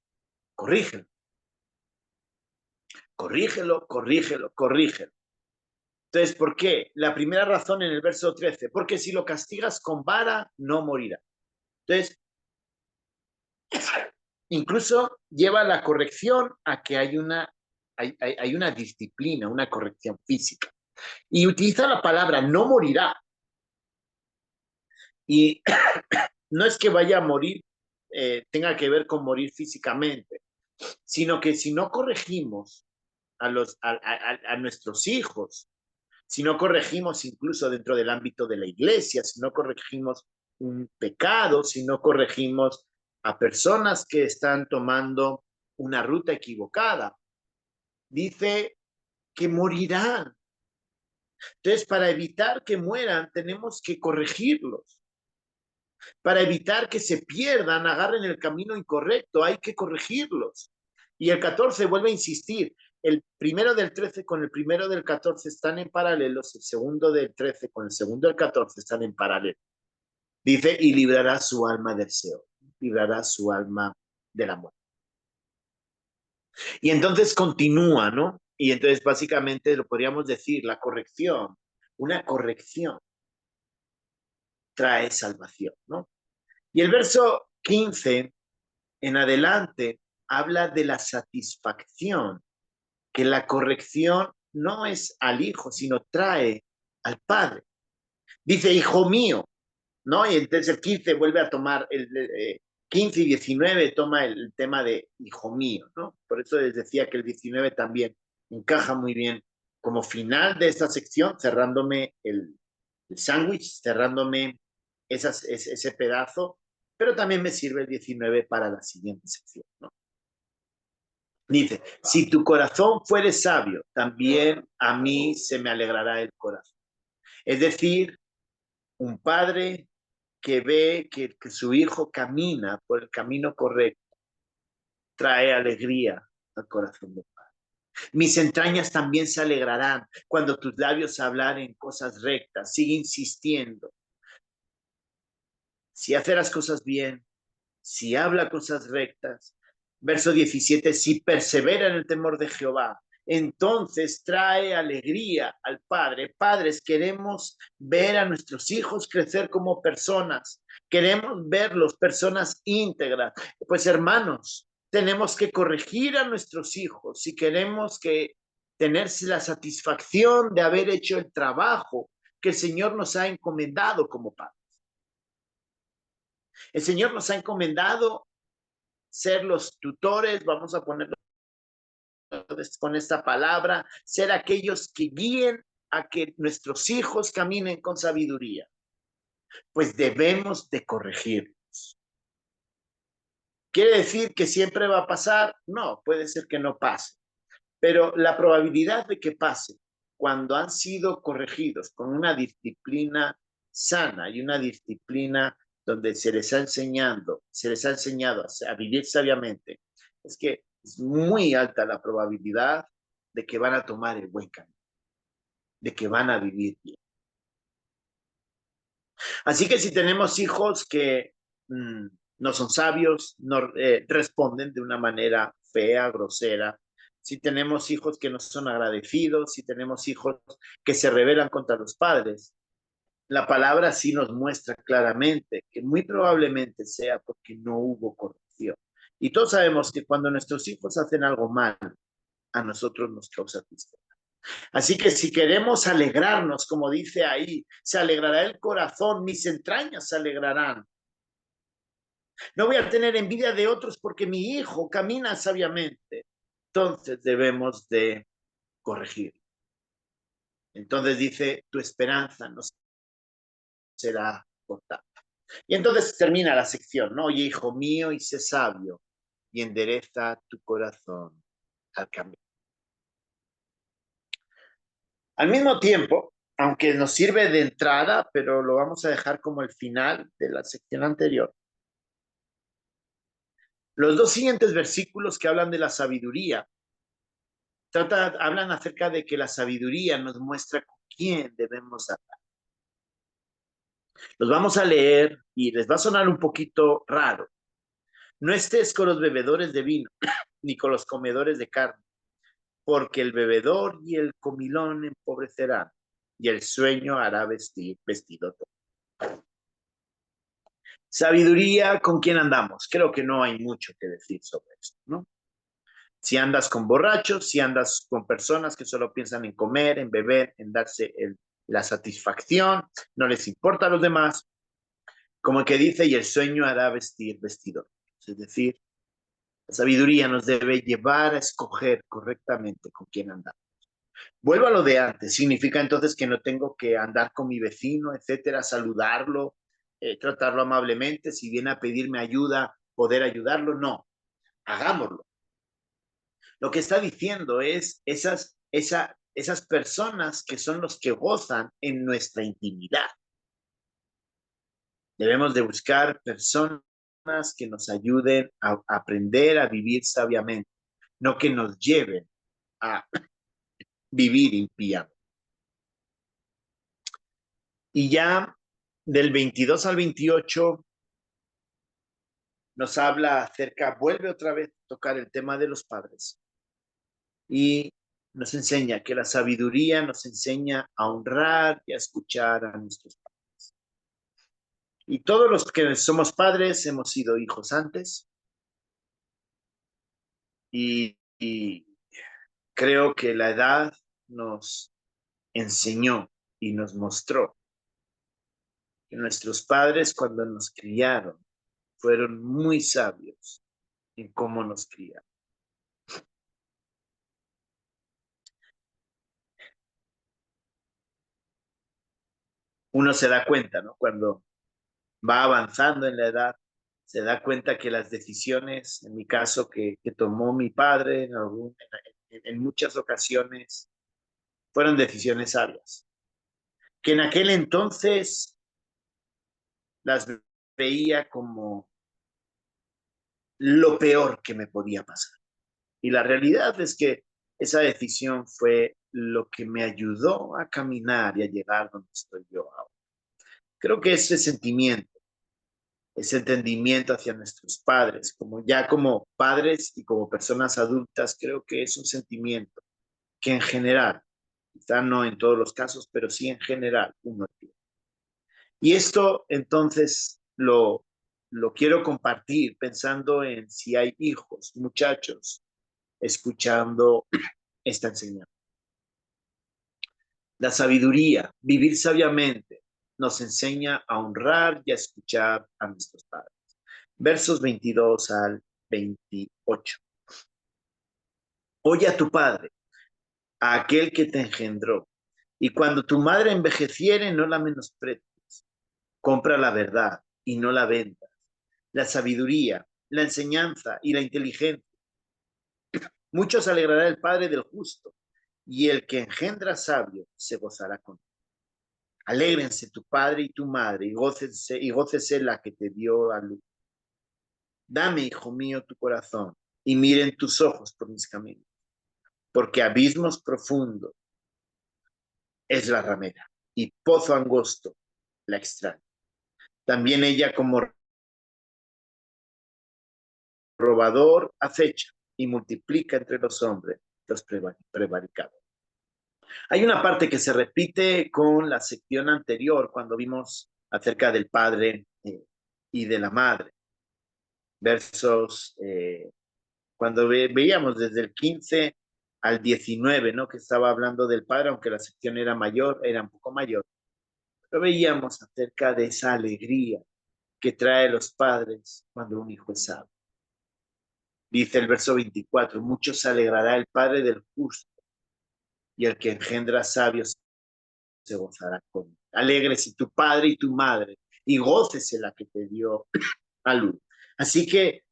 corrígelo, corrígelo, corrígelo, corrígelo. Entonces, ¿por qué? La primera razón en el verso 13, porque si lo castigas con vara, no morirá. Entonces, incluso lleva la corrección a que hay una disciplina, una corrección física. Y utiliza la palabra no morirá. Y no es que vaya a morir, tenga que ver con morir físicamente, sino que si no corregimos a nuestros hijos, si no corregimos incluso dentro del ámbito de la iglesia, si no corregimos un pecado, si no corregimos a personas que están tomando una ruta equivocada, dice que morirán. Entonces, para evitar que mueran, tenemos que corregirlos. Para evitar que se pierdan, agarren el camino incorrecto, hay que corregirlos. Y el 14 vuelve a insistir, el primero del 13 con el primero del 14 están en paralelos, el segundo del 13 con el segundo del 14 están en paralelo. Dice, y librará su alma del Seol, librará su alma de la muerte. Y entonces continúa, ¿no? Y entonces básicamente lo podríamos decir, la corrección, una corrección trae salvación, ¿no? Y el verso 15 en adelante habla de la satisfacción, que la corrección no es al hijo, sino trae al padre. Dice, hijo mío, ¿no? Y entonces el 15 vuelve a tomar, 15 y 19 toma el tema de hijo mío, ¿no? Por eso les decía que el 19 también encaja muy bien como final de esta sección, cerrándome el sándwich, cerrándome ese pedazo, pero también me sirve el 19 para la siguiente sección, ¿no? Dice, si tu corazón fuere sabio, también a mí se me alegrará el corazón. Es decir, un padre que ve que su hijo camina por el camino correcto, trae alegría al corazón del padre. Mis entrañas también se alegrarán cuando tus labios hablaren cosas rectas. Sigue insistiendo. Si hace las cosas bien, si habla cosas rectas. Verso 17, si persevera en el temor de Jehová, entonces trae alegría al Padre. Padres, queremos ver a nuestros hijos crecer como personas, queremos verlos personas íntegras. Pues hermanos, tenemos que corregir a nuestros hijos si queremos que tener la satisfacción de haber hecho el trabajo que el Señor nos ha encomendado como padres. El Señor nos ha encomendado ser los tutores, vamos a ponerlo con esta palabra, ser aquellos que guíen a que nuestros hijos caminen con sabiduría, pues debemos de corregirlos. ¿Quiere decir que siempre va a pasar? No, puede ser que no pase, pero la probabilidad de que pase cuando han sido corregidos con una disciplina sana y una disciplina donde se les ha enseñado a vivir sabiamente, es que es muy alta la probabilidad de que van a tomar el buen camino, de que van a vivir bien. Así que si tenemos hijos que no son sabios, no responden de una manera fea, grosera, si tenemos hijos que no son agradecidos, si tenemos hijos que se rebelan contra los padres, la palabra sí nos muestra claramente que muy probablemente sea porque no hubo corrección. Y todos sabemos que cuando nuestros hijos hacen algo mal, a nosotros nos causa tristeza. Así que si queremos alegrarnos, como dice ahí, se alegrará el corazón, mis entrañas se alegrarán. No voy a tener envidia de otros porque mi hijo camina sabiamente. Entonces debemos de corregir. Entonces dice, tu esperanza no será cortada. Y entonces termina la sección, ¿no? Oye, hijo mío, y sé sabio, y endereza tu corazón al cambio. Al mismo tiempo, aunque nos sirve de entrada, pero lo vamos a dejar como el final de la sección anterior, los dos siguientes versículos que hablan de la sabiduría, hablan acerca de que la sabiduría nos muestra con quién debemos hablar. Los vamos a leer y les va a sonar un poquito raro. No estés con los bebedores de vino, ni con los comedores de carne, porque el bebedor y el comilón empobrecerán, y el sueño hará vestido. Sabiduría, ¿con quién andamos? Creo que no hay mucho que decir sobre esto, ¿no? Si andas con borrachos, si andas con personas que solo piensan en comer, en beber, en darse la satisfacción, no les importa a los demás, como que dice, y el sueño hará vestido. Es decir, la sabiduría nos debe llevar a escoger correctamente con quién andar. Vuelvo a lo de antes, significa entonces que no tengo que andar con mi vecino, etcétera, saludarlo, tratarlo amablemente, si viene a pedirme ayuda, poder ayudarlo, no, hagámoslo. Lo que está diciendo es esas personas que son los que gozan en nuestra intimidad. Debemos de buscar personas que nos ayuden a aprender a vivir sabiamente, no que nos lleven a vivir impíamente. Y ya del 22 al 28 nos habla acerca, vuelve otra vez a tocar el tema de los padres y nos enseña que la sabiduría nos enseña a honrar y a escuchar a nuestros padres. Y todos los que somos padres hemos sido hijos antes y creo que la edad nos enseñó y nos mostró que nuestros padres cuando nos criaron fueron muy sabios en cómo nos criaron. Uno se da cuenta, ¿no? Cuando va avanzando en la edad, se da cuenta que las decisiones, en mi caso, que tomó mi padre en muchas ocasiones, fueron decisiones sabias, que en aquel entonces las veía como lo peor que me podía pasar. Y la realidad es que esa decisión fue lo que me ayudó a caminar y a llegar donde estoy yo ahora. Creo que ese entendimiento hacia nuestros padres, como padres y como personas adultas, creo que es un sentimiento que en general, quizá no en todos los casos, pero sí en general uno tiene. Y esto entonces lo quiero compartir pensando en si hay hijos, muchachos, escuchando esta enseñanza. La sabiduría, vivir sabiamente, nos enseña a honrar y a escuchar a nuestros padres. Versos 22 al 28. Oye a tu padre, a aquel que te engendró, y cuando tu madre envejeciere, no la menosprecies. Compra la verdad y no la vendas. La sabiduría, la enseñanza y la inteligencia. Mucho se alegrará el padre del justo, y el que engendra sabio se gozará con él. Alégrense tu padre y tu madre, y gócese la que te dio a luz. Dame, hijo mío, tu corazón, y miren tus ojos por mis caminos, porque abismos profundos es la ramera, y pozo angosto la extraña. También ella como robador acecha y multiplica entre los hombres los prevaricados. Hay una parte que se repite con la sección anterior, cuando vimos acerca del padre y de la madre. Versos, cuando veíamos desde el 15 al 19, ¿no? Que estaba hablando del padre, aunque la sección era mayor, era un poco mayor. Pero veíamos acerca de esa alegría que trae los padres cuando un hijo es sabio. Dice el verso 24, mucho se alegrará el padre del justo y el que engendra sabios se gozará con él. Alégrese tu padre y tu madre y gócese la que te dio a luz. Así que,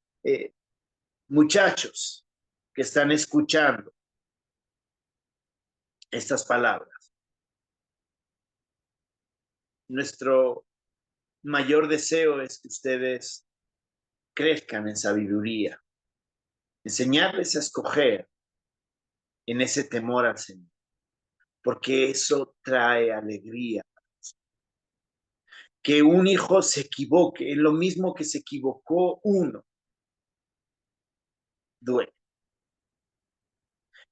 muchachos que están escuchando estas palabras, nuestro mayor deseo es que ustedes crezcan en sabiduría, enseñarles a escoger en ese temor al Señor, porque eso trae alegría. Que un hijo se equivoque, es lo mismo que se equivocó uno, duele.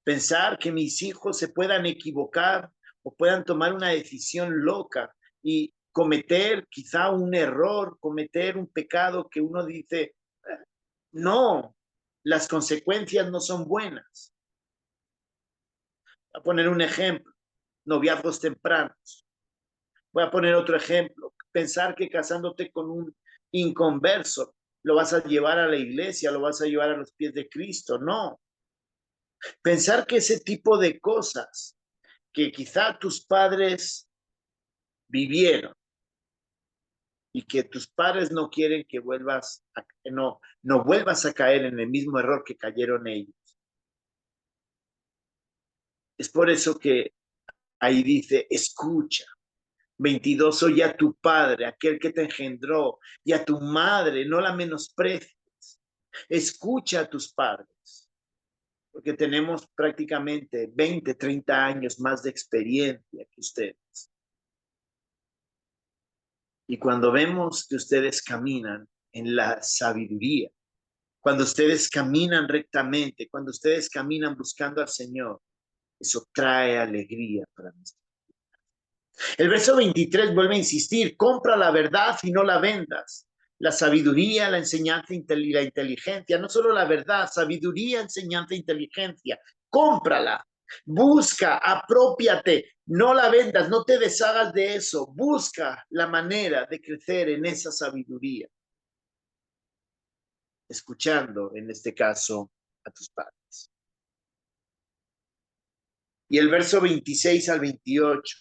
Pensar que mis hijos se puedan equivocar o puedan tomar una decisión loca y cometer quizá un error, cometer un pecado que uno dice, no, las consecuencias no son buenas. Voy a poner un ejemplo, noviazgos tempranos. Voy a poner otro ejemplo, pensar que casándote con un inconverso lo vas a llevar a la iglesia, lo vas a llevar a los pies de Cristo. No, pensar que ese tipo de cosas que quizá tus padres vivieron y que tus padres no quieren que no vuelvas a caer en el mismo error que cayeron ellos. Es por eso que ahí dice, escucha. 22, oye a tu padre, aquel que te engendró, y a tu madre, no la menosprecies. Escucha a tus padres, porque tenemos prácticamente 20, 30 años más de experiencia que ustedes. Y cuando vemos que ustedes caminan en la sabiduría, cuando ustedes caminan rectamente, cuando ustedes caminan buscando al Señor, eso trae alegría para nosotros. El verso 23 vuelve a insistir, compra la verdad y no la vendas. La sabiduría, la enseñanza y la inteligencia, no solo la verdad, sabiduría, enseñanza e inteligencia, cómprala, busca, apropiate, no la vendas, no te deshagas de eso, busca la manera de crecer en esa sabiduría, escuchando en este caso a tus padres. Y el verso 26 al 28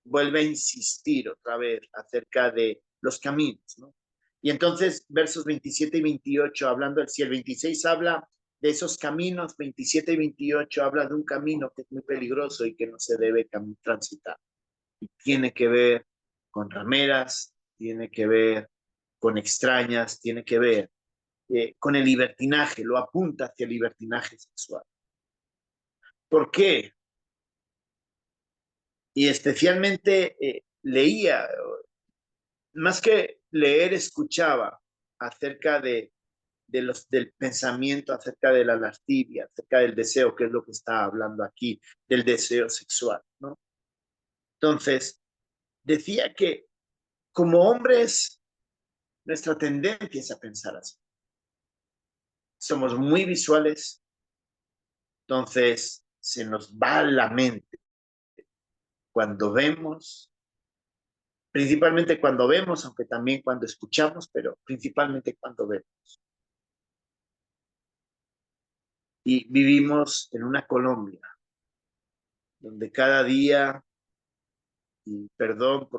vuelve a insistir otra vez acerca de los caminos, ¿no? Y entonces, versos 27 y 28, hablando, si el 26 habla de esos caminos, 27 y 28 habla de un camino que es muy peligroso y que no se debe transitar. Y tiene que ver con rameras, tiene que ver con extrañas, tiene que ver con el libertinaje, lo apunta hacia el libertinaje sexual. ¿Por qué? Y especialmente leía, más que leer, escuchaba acerca del pensamiento, acerca de la lascivia, acerca del deseo, que es lo que está hablando aquí, del deseo sexual, ¿no? Entonces, decía que como hombres, nuestra tendencia es a pensar así. Somos muy visuales, entonces se nos va la mente cuando vemos, principalmente cuando vemos, aunque también cuando escuchamos, pero principalmente cuando vemos. Y vivimos en una Colombia donde cada día, y perdón,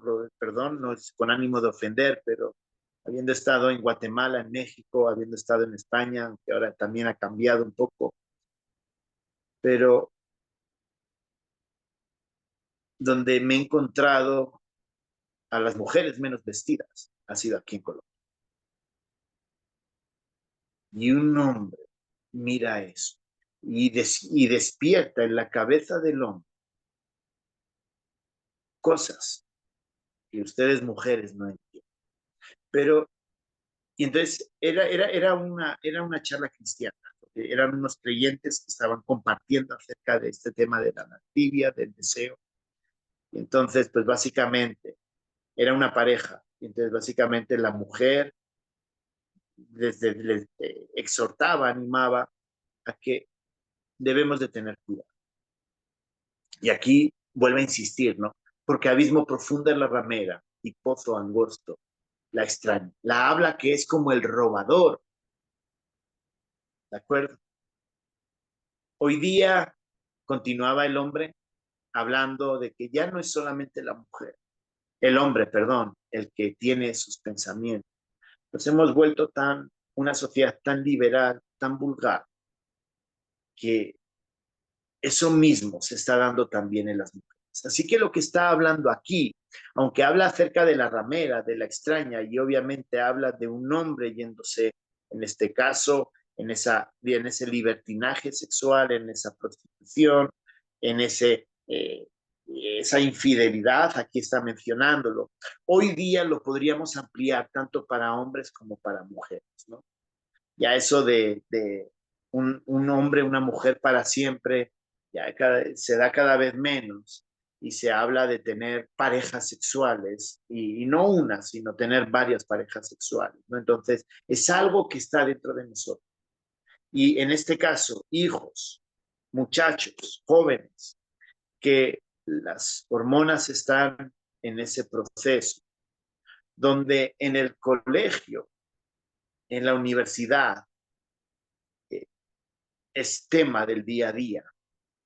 no es con ánimo de ofender, pero habiendo estado en Guatemala, en México, habiendo estado en España, aunque ahora también ha cambiado un poco, pero donde me he encontrado a las mujeres menos vestidas, ha sido aquí en Colombia. Y un hombre mira eso y despierta en la cabeza del hombre cosas que ustedes mujeres no entienden. Pero, y entonces era una charla cristiana, porque eran unos creyentes que estaban compartiendo acerca de este tema de la lascivia, del deseo. Y entonces, pues básicamente, era una pareja. Y entonces, básicamente, la mujer les exhortaba, animaba a que debemos de tener cuidado. Y aquí vuelve a insistir, ¿no? Porque abismo profundo es la ramera y pozo angosto la extraña. La habla que es como el robador, ¿de acuerdo? Hoy día continuaba el hombre hablando de que ya no es solamente la mujer, el hombre, perdón, el que tiene sus pensamientos. Nos hemos vuelto una sociedad tan liberal, tan vulgar, que eso mismo se está dando también en las mujeres. Así que lo que está hablando aquí, aunque habla acerca de la ramera, de la extraña, y obviamente habla de un hombre yéndose, en este caso, en ese libertinaje sexual, en esa prostitución, en esa infidelidad, aquí está mencionándolo. Hoy día lo podríamos ampliar tanto para hombres como para mujeres, ¿no? Ya eso de un hombre, una mujer para siempre, se da cada vez menos y se habla de tener parejas sexuales y no una, sino tener varias parejas sexuales, ¿no? Entonces, es algo que está dentro de nosotros. Y en este caso, hijos, muchachos, jóvenes, que las hormonas están en ese proceso, donde en el colegio, en la universidad, eh, es tema del día a día,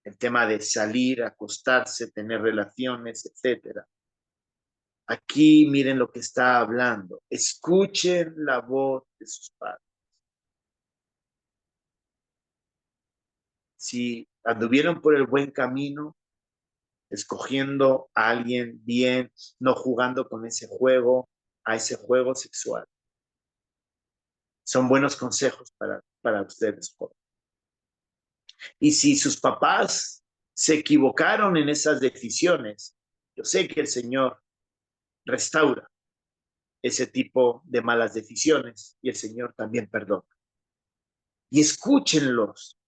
el tema de salir, acostarse, tener relaciones, etcétera. Aquí miren lo que está hablando. Escuchen la voz de sus padres. Si anduvieron por el buen camino, escogiendo a alguien bien, no jugando con ese juego, a ese juego sexual. Son buenos consejos para ustedes, jóvenes. Y si sus papás se equivocaron en esas decisiones, yo sé que el Señor restaura ese tipo de malas decisiones y el Señor también perdona. Y escúchenlos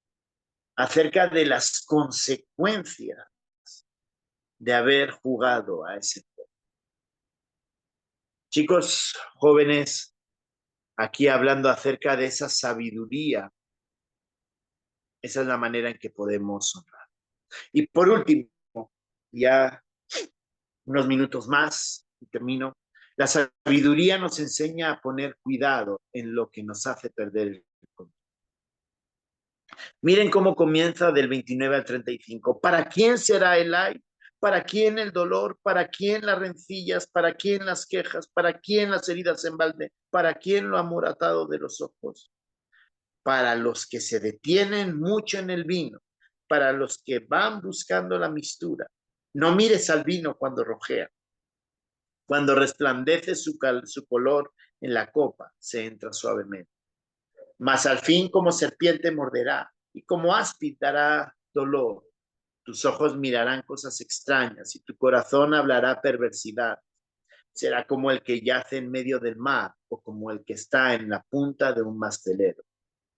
acerca de las consecuencias de haber jugado a ese juego. Chicos, jóvenes, aquí hablando acerca de esa sabiduría, esa es la manera en que podemos honrar. Y por último, ya unos minutos más y termino. La sabiduría nos enseña a poner cuidado en lo que nos hace perder el control. Miren cómo comienza del 29 al 35. ¿Para quién será el ay? ¿Para quién el dolor? ¿Para quién las rencillas? ¿Para quién las quejas? ¿Para quién las heridas en balde? ¿Para quién lo amoratado de los ojos? Para los que se detienen mucho en el vino, para los que van buscando la mistura. No mires al vino cuando rojea, cuando resplandece su color en la copa, se entra suavemente. Mas al fin como serpiente morderá y como áspid dará dolor. Tus ojos mirarán cosas extrañas y tu corazón hablará perversidad. Será como el que yace en medio del mar o como el que está en la punta de un mastelero.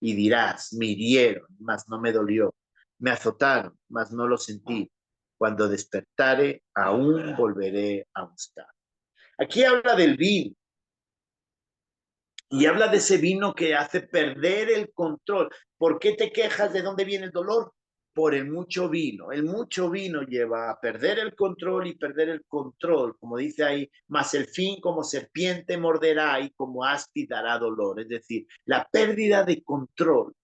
Y dirás, me hirieron, mas no me dolió. Me azotaron, mas no lo sentí. Cuando despertare, aún volveré a buscar. Aquí habla del vino. Y habla de ese vino que hace perder el control. ¿Por qué te quejas? ¿De dónde viene el dolor? Por el mucho vino. El mucho vino lleva a perder el control y perder el control, como dice ahí, más el fin como serpiente morderá y como áspid dará dolor. Es decir, la pérdida de control,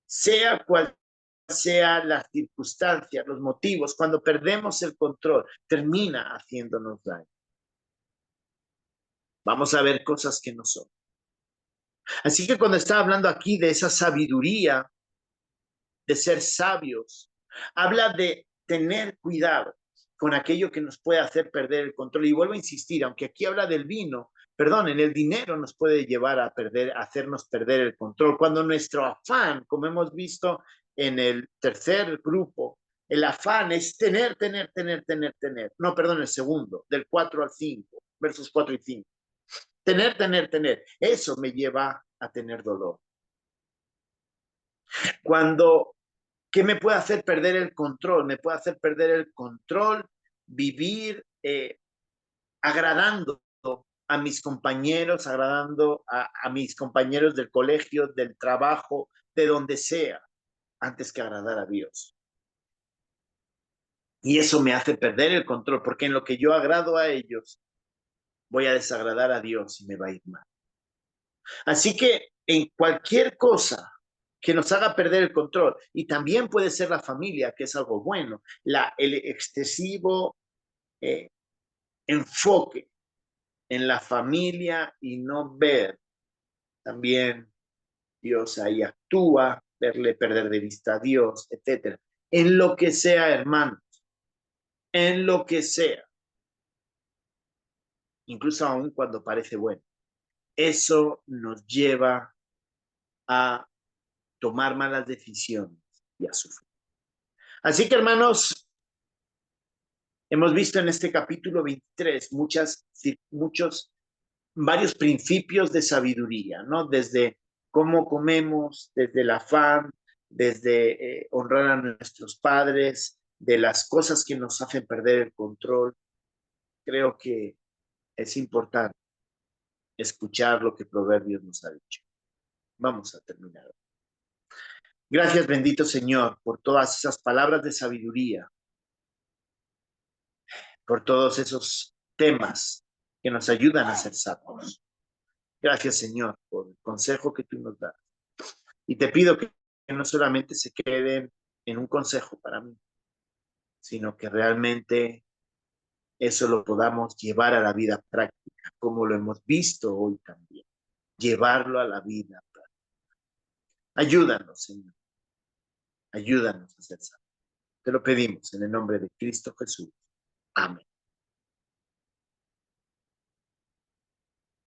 sea cual sea las circunstancias, los motivos, cuando perdemos el control, termina haciéndonos daño. Vamos a ver cosas que no son. Así que cuando está hablando aquí de esa sabiduría, de ser sabios, habla de tener cuidado con aquello que nos puede hacer perder el control. Y vuelvo a insistir, aunque aquí habla del vino, perdón, en el dinero nos puede llevar a hacernos perder el control. Cuando nuestro afán, como hemos visto en el tercer grupo, el afán es tener. No, perdón, el segundo, del 4 al 5, versos 4 y 5. Tener. Eso me lleva a tener dolor. ¿Qué me puede hacer perder el control? Me puede hacer perder el control, vivir agradando a mis compañeros, agradando a mis compañeros del colegio, del trabajo, de donde sea, antes que agradar a Dios. Y eso me hace perder el control, porque en lo que yo agrado a ellos, voy a desagradar a Dios y me va a ir mal. Así que en cualquier cosa que nos haga perder el control, y también puede ser la familia, que es algo bueno, el excesivo enfoque en la familia y no ver también Dios ahí actúa, verle perder de vista a Dios, etcétera. En lo que sea, hermanos, en lo que sea, incluso aún cuando parece bueno. Eso nos lleva a tomar malas decisiones y a sufrir. Así que, hermanos, hemos visto en este capítulo 23 varios principios de sabiduría, ¿no? Desde cómo comemos, desde el afán, desde honrar a nuestros padres, de las cosas que nos hacen perder el control. Creo que es importante escuchar lo que Proverbios nos ha dicho. Vamos a terminar. Gracias, bendito Señor, por todas esas palabras de sabiduría, por todos esos temas que nos ayudan a ser sabios. Gracias, Señor, por el consejo que tú nos das. Y te pido que no solamente se queden en un consejo para mí, sino que realmente eso lo podamos llevar a la vida práctica, como lo hemos visto hoy también. Llevarlo a la vida práctica. Ayúdanos, Señor. Ayúdanos a ser sabios. Te lo pedimos en el nombre de Cristo Jesús. Amén.